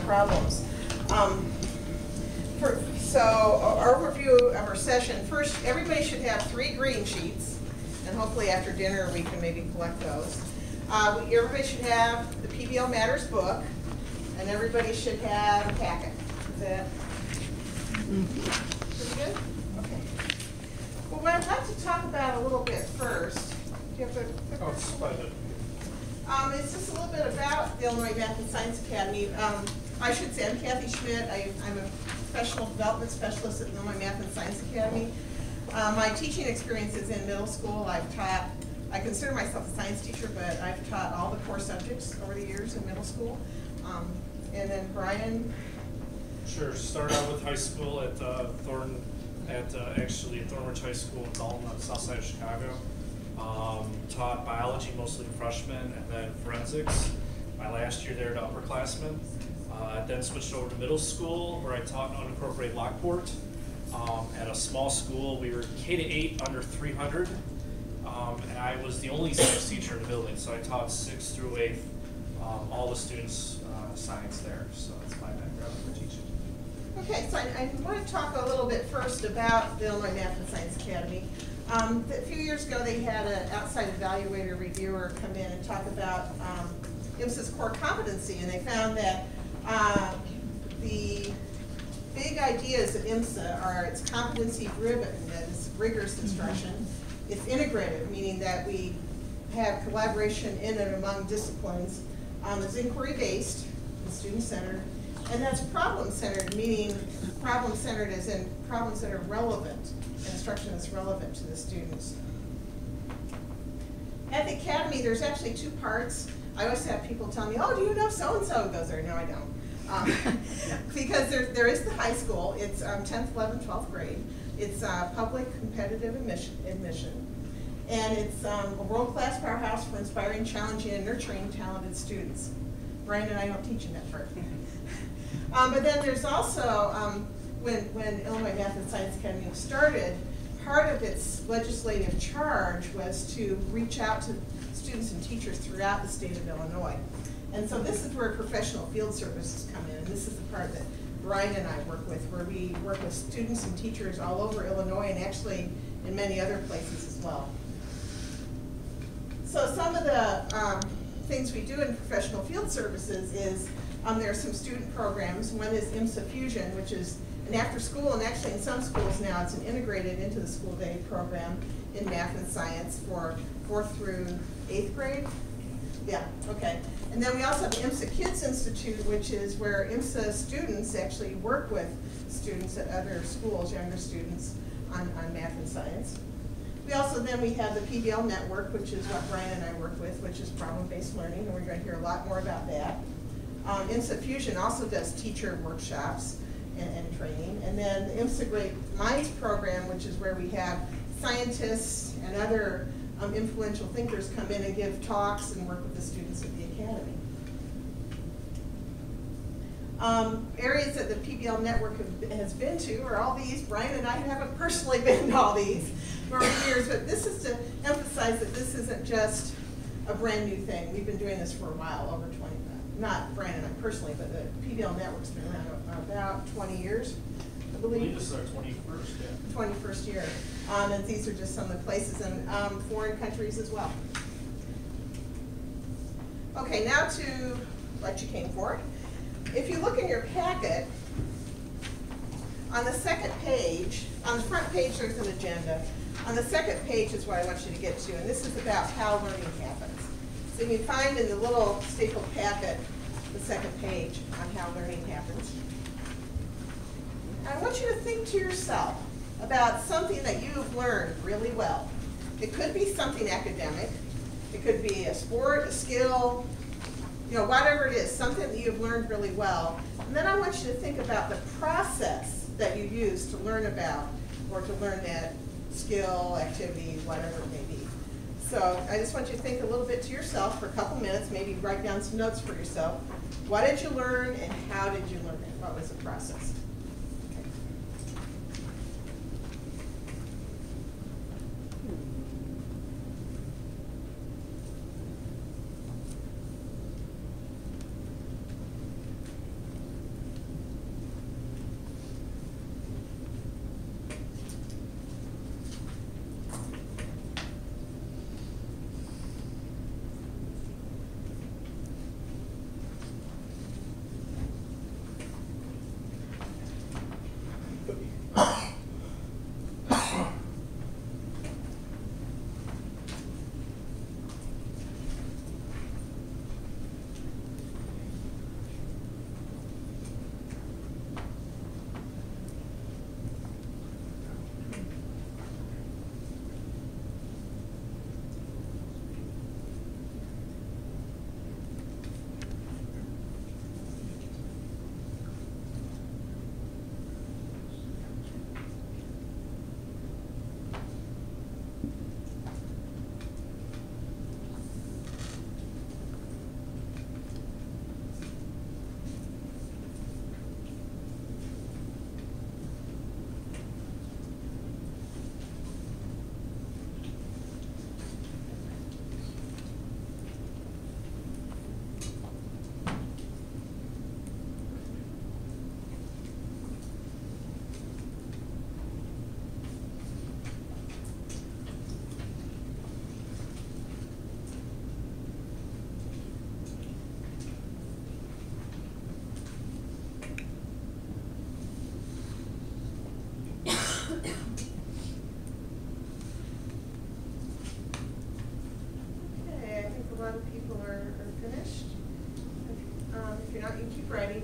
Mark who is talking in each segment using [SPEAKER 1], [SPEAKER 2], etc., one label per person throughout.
[SPEAKER 1] problems. So, our overview of our session. First, everybody should have 3 green sheets, and hopefully after dinner we can maybe collect those. Everybody should have the PBL Matters book, and everybody should have a packet. Is that pretty good? Okay. Well, what I'd like to talk about a little bit first. Do you have a quick it's just a little bit about the Illinois Math and Science Academy. I should say I'm Kathy Schmidt. I'm a professional development specialist at the Illinois Math and Science Academy. My teaching experience is in middle school. I consider myself a science teacher, but I've taught all the core subjects over the years in middle school. And then Brian?
[SPEAKER 2] Sure, started out with high school at actually Thornridge High School in Dalton on the south side of Chicago. Taught biology, mostly freshmen, and then forensics my last year there to upperclassmen. Then switched over to middle school where I taught unincorporated Lockport. At a small school, we were K-8 under 300, and I was the only science teacher in the building, so I taught 6th through 8th, all the students science there, so that's my background for teaching.
[SPEAKER 1] Okay, so I want to talk a little bit first about the Illinois Math and Science Academy. A few years ago, they had an outside evaluator reviewer come in and talk about IMSA's core competency, and they found that the big ideas of IMSA are it's competency-driven, that is rigorous instruction. It's integrative, meaning that we have collaboration in and among disciplines. It's inquiry-based, and student-centered, and that's problem-centered, meaning problem-centered as in problems that are relevant, instruction that's relevant to the students. At the Academy, there's actually 2 parts. I always have people tell me, oh, do you know so-and-so goes there? No, I don't. Because there is the high school. It's 10th, 11th, 12th grade. It's public competitive admission. And it's a world-class powerhouse for inspiring, challenging, and nurturing talented students. Brian and I don't teach in that part. But then there's also, when Illinois Math and Science Academy started, part of its legislative charge was to reach out to students and teachers throughout the state of Illinois. And so this is where professional field services come in, and this is the part that Brian and I work with, where we work with students and teachers all over Illinois and actually in many other places as well. So some of the things we do in professional field services is there are some student programs. One is IMSA Fusion, which is an after school, and actually in some schools now it's an integrated into the school day program in math and science for 4th through 8th grade. Yeah, okay. And then we also have the IMSA Kids Institute, which is where IMSA students actually work with students at other schools, younger students, on math and science. We have the PBL network, which is what Brian and I work with, which is problem-based learning, and we're going to hear a lot more about that. IMSA Fusion also does teacher workshops and training. And then the IMSA Great Minds program, which is where we have scientists and other influential thinkers come in and give talks and work with the students at the Academy. Areas that the PBL network has been to are all these. Brian and I haven't personally been to all these for years, but this is to emphasize that this isn't just a brand new thing. We've been doing this for a while, over 20, not Brian and I personally, but the PBL network's been around about 20 years, I believe.
[SPEAKER 2] I believe this is our 21st, yeah.
[SPEAKER 1] 21st year. And these are just some of the places in foreign countries as well. Okay, now to what you came for. If you look in your packet, on the second page, on the front page there's an agenda. On the second page is what I want you to get to, and this is about how learning happens. So you find in the little stapled packet the second page on how learning happens. I want you to think to yourself about something that you've learned really well. It could be something academic. It could be a sport, a skill, you know, whatever it is, something that you've learned really well. And then I want you to think about the process that you use to learn about or to learn that skill, activity, whatever it may be. So I just want you to think a little bit to yourself for a couple minutes, maybe write down some notes for yourself. What did you learn and how did you learn it? What was the process?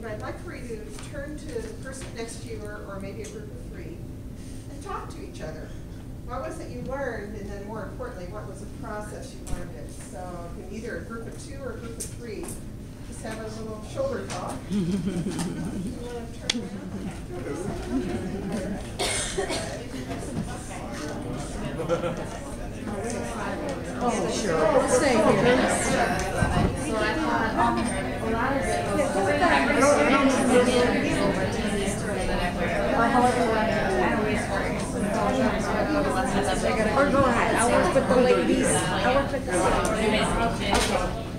[SPEAKER 1] but I'd like for you to turn to the person next to you or maybe a group of 3 and talk to each other. What was it you learned, and then more importantly, what was the process you learned it? So either a group of 2 or a group of 3. Just have a little shoulder talk. You want to turn
[SPEAKER 3] Oh, sure. Stay here.
[SPEAKER 4] So I thought a lot of it was or go ahead. I'll work with the ladies. I'll work with the ladies.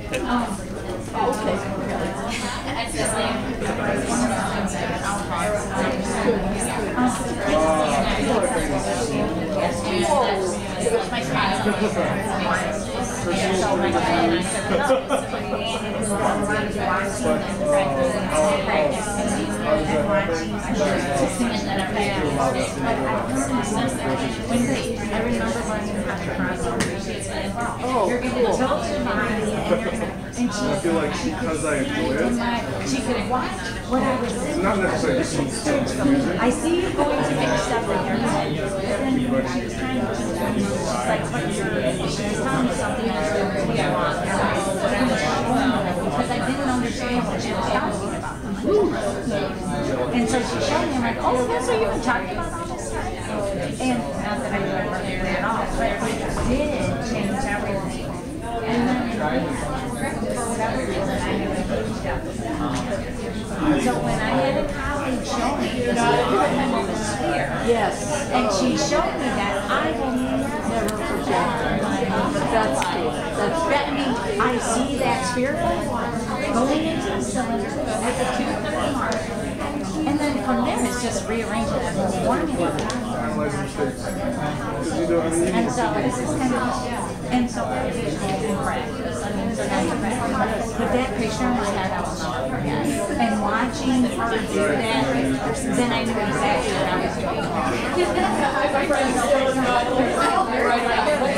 [SPEAKER 4] I remember learning how to cross you're going to tilt your body and
[SPEAKER 5] I feel like because I enjoy it,
[SPEAKER 4] she could watch what I was
[SPEAKER 5] it's not necessarily just music.
[SPEAKER 4] I see you going to make stuff in your head, but then she was kind of like, she's telling me something that's really wrong. Because I didn't understand what she was talking about. And so she showed me, I'm like, oh, that's what you've been talking about all this time? And not that I remember hearing that at all, but it did change everything. And then, for whatever reason, I never changed up. So when I had a colleague show me, because I was here,
[SPEAKER 3] Yes.
[SPEAKER 4] and she showed me that, I will never forget.
[SPEAKER 3] That's cool. That's
[SPEAKER 4] That, I mean, I see that spiritual water going into the cylinder with the tooth and the mark. And then from there, it's just rearranging the whole formula.
[SPEAKER 5] Analyze mistakes. Because you know, I mean,
[SPEAKER 4] And so this is kind of, and so practice. I mean, so now you practice. But that picture in my head, I will never forget. And watching her do that, then I knew exactly what I was doing.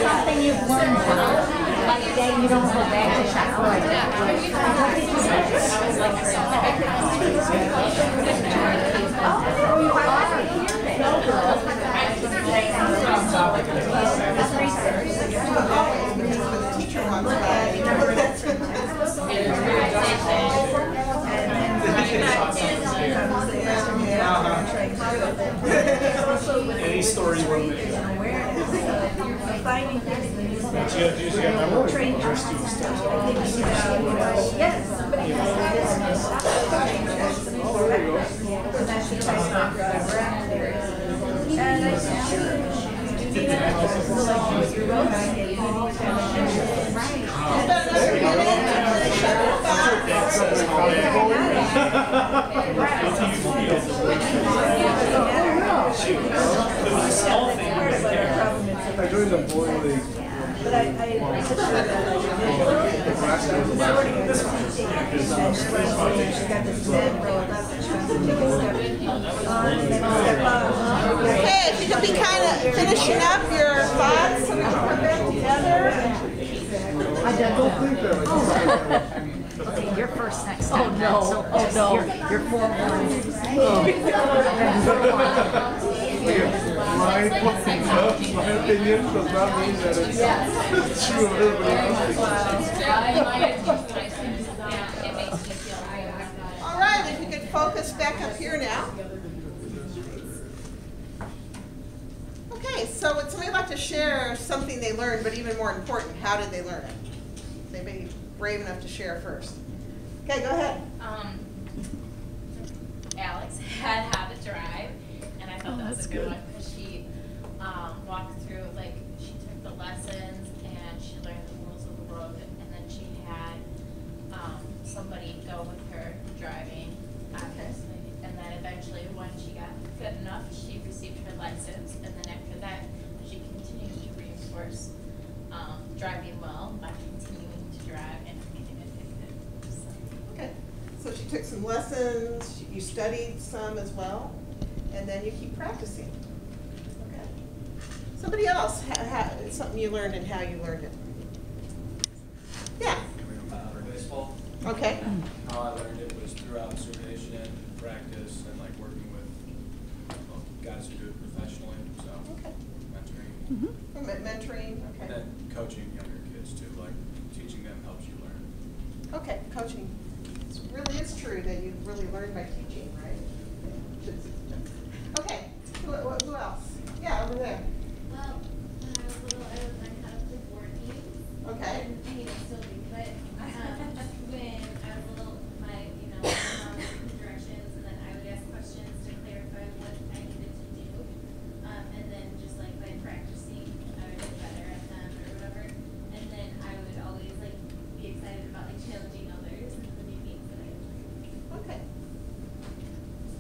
[SPEAKER 4] Something you've learned like that you don't go back to shop like that. What did you say? Oh, you are
[SPEAKER 1] teacher wants that. Remember that's
[SPEAKER 2] Any story you want to make? What you gotta do is you gotta remember what your students do.
[SPEAKER 5] I joined the bowling league.
[SPEAKER 6] But I said to her that
[SPEAKER 5] The last year was the last one.
[SPEAKER 6] she got this bed rolled up and she wants to take a step up.
[SPEAKER 1] Okay, if you could be kind of finishing up your thoughts so we can come back together.
[SPEAKER 5] I don't think that.
[SPEAKER 4] Okay, you're first next
[SPEAKER 3] Oh,
[SPEAKER 4] time.
[SPEAKER 3] no.
[SPEAKER 4] So
[SPEAKER 3] Oh, no.
[SPEAKER 4] You're forewarned.
[SPEAKER 5] My opinion does not mean that it's true of everybody else.
[SPEAKER 1] All right, if you could focus back up here now. Okay, so would somebody like to share something they learned, but even more important, how did they learn it? Is anybody brave enough to share first? Okay, go ahead.
[SPEAKER 7] Alex had how to drive, and I thought that was a good one because she walked through, like, she took the lessons and she learned the rules of the road, and then she had somebody go with her driving, obviously, and then eventually when she got good enough, she received her license, and then after that, she continued to reinforce driving well by continuing to drive and getting addicted. So.
[SPEAKER 1] Okay, so she took some lessons, you studied some as well, and then you keep practicing. Okay. Somebody else, something you learned and how you learned it. Yeah.
[SPEAKER 8] For baseball,
[SPEAKER 1] Okay.
[SPEAKER 8] how I learned it was through through observation, practice, and like working with guys who do it professionally. So
[SPEAKER 1] Okay.
[SPEAKER 8] mentoring,
[SPEAKER 1] Mentoring,
[SPEAKER 8] and
[SPEAKER 1] okay.
[SPEAKER 8] then coaching younger kids too. Like teaching them helps you learn.
[SPEAKER 1] Okay, coaching. It really is true that you really learn by teaching, right? Okay, who else? Yeah, over there.
[SPEAKER 9] Well, when I was little, I would learn how to play board games.
[SPEAKER 1] Okay.
[SPEAKER 9] And, I mean, I still do, but when I was little, my mom would give me directions, and then I would ask questions to clarify what I needed to do. And then just like by practicing, I would get better at them or whatever. And then I would always like be excited about like challenging others and the new games that I enjoyed.
[SPEAKER 1] Okay.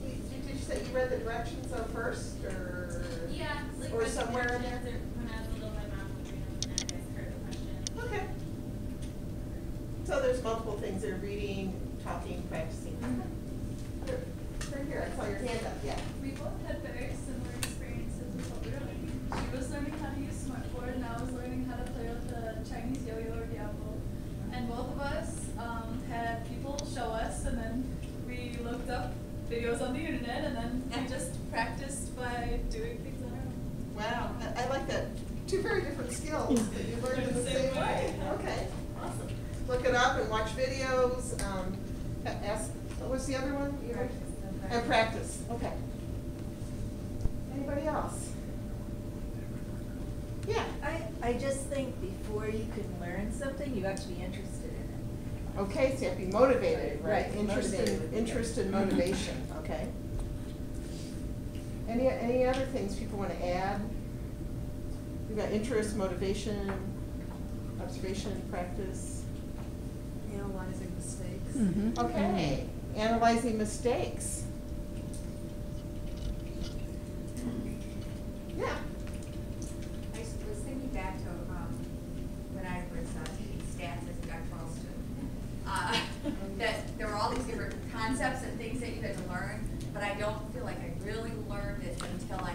[SPEAKER 1] Did you say you read the directions though first, or?
[SPEAKER 9] Yeah, like
[SPEAKER 1] Or
[SPEAKER 9] read the
[SPEAKER 1] somewhere in there?
[SPEAKER 9] directions, or when I was little, my mom would read them and I'd ask her the questions.
[SPEAKER 1] Okay. So there's multiple things there, reading, talking, practicing. Right here, I saw your hand up, yeah.
[SPEAKER 10] We both had very similar experiences with what we were learning. She was learning how to use smartboard, and I was learning how to play with the Chinese yo-yo or diablo. And both of us had people show us, and then we looked up videos on the internet, and then we just practiced by doing things on our own.
[SPEAKER 1] Wow, I like that. Two very different skills that you learned in the same way. Okay, awesome. Look it up and watch videos. Ask, what was the other one? And practice. Okay. Anybody else? Yeah.
[SPEAKER 6] I just think before you can learn something, you have to be interested in it.
[SPEAKER 1] Okay, so you have to be motivated, right?
[SPEAKER 6] Right,
[SPEAKER 1] Interest and motivation, okay. Any other things people want to add? We've got interest, motivation, observation, practice.
[SPEAKER 3] Analyzing mistakes.
[SPEAKER 1] Okay, analyzing mistakes. Yeah.
[SPEAKER 11] I was thinking back to when I was taking stats as a doctoral student, that there were all these different concepts and things that you had to learn, but I don't feel like I really learned it until I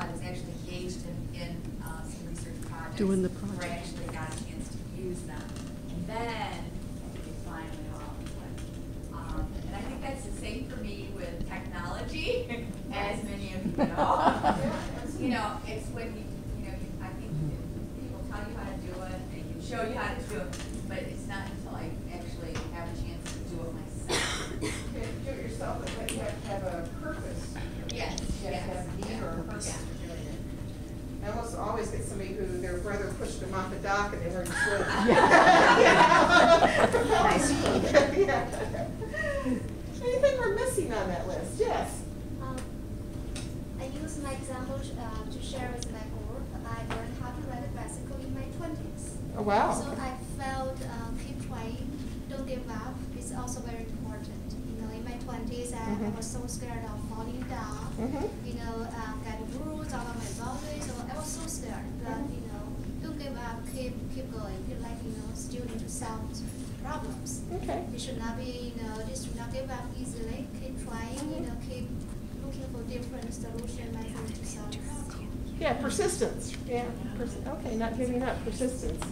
[SPEAKER 11] was actually engaged in some research projects.
[SPEAKER 3] Doing the
[SPEAKER 11] Where I
[SPEAKER 3] project.
[SPEAKER 11] actually got a chance to use them. And then I think it finally all clicked. And I think that's the same for me with technology, as many of you know. You know, it's when I think people tell you how to do it, they can show you how to do it, but it's not until I actually have a chance to do it myself.
[SPEAKER 1] You can't do it yourself, but you have to have a purpose.
[SPEAKER 11] Yes,
[SPEAKER 1] You have to have a need or a purpose
[SPEAKER 11] Yeah.
[SPEAKER 1] for doing it. I almost always get somebody who their brother pushed them off the dock and they learned to swim.
[SPEAKER 6] Nice.
[SPEAKER 1] Yeah. Anything we're missing on that list? Yes.
[SPEAKER 9] I use my example to share with my group. I learned how to ride a bicycle in my 20s.
[SPEAKER 1] Oh, wow.
[SPEAKER 9] So I felt keep trying, don't give up. It's also very important. You know, in my 20s, I was so scared of falling down. You know, get bruised all on my body. So I was so scared. But you know, don't give up. Keep going. Feel like still need to solve problems.
[SPEAKER 1] Okay.
[SPEAKER 9] You should not be just should not give up easily. Keep trying. Keep looking for different solution methods to solve problems.
[SPEAKER 1] Yeah, persistence. Yeah. Okay, not giving up, persistence.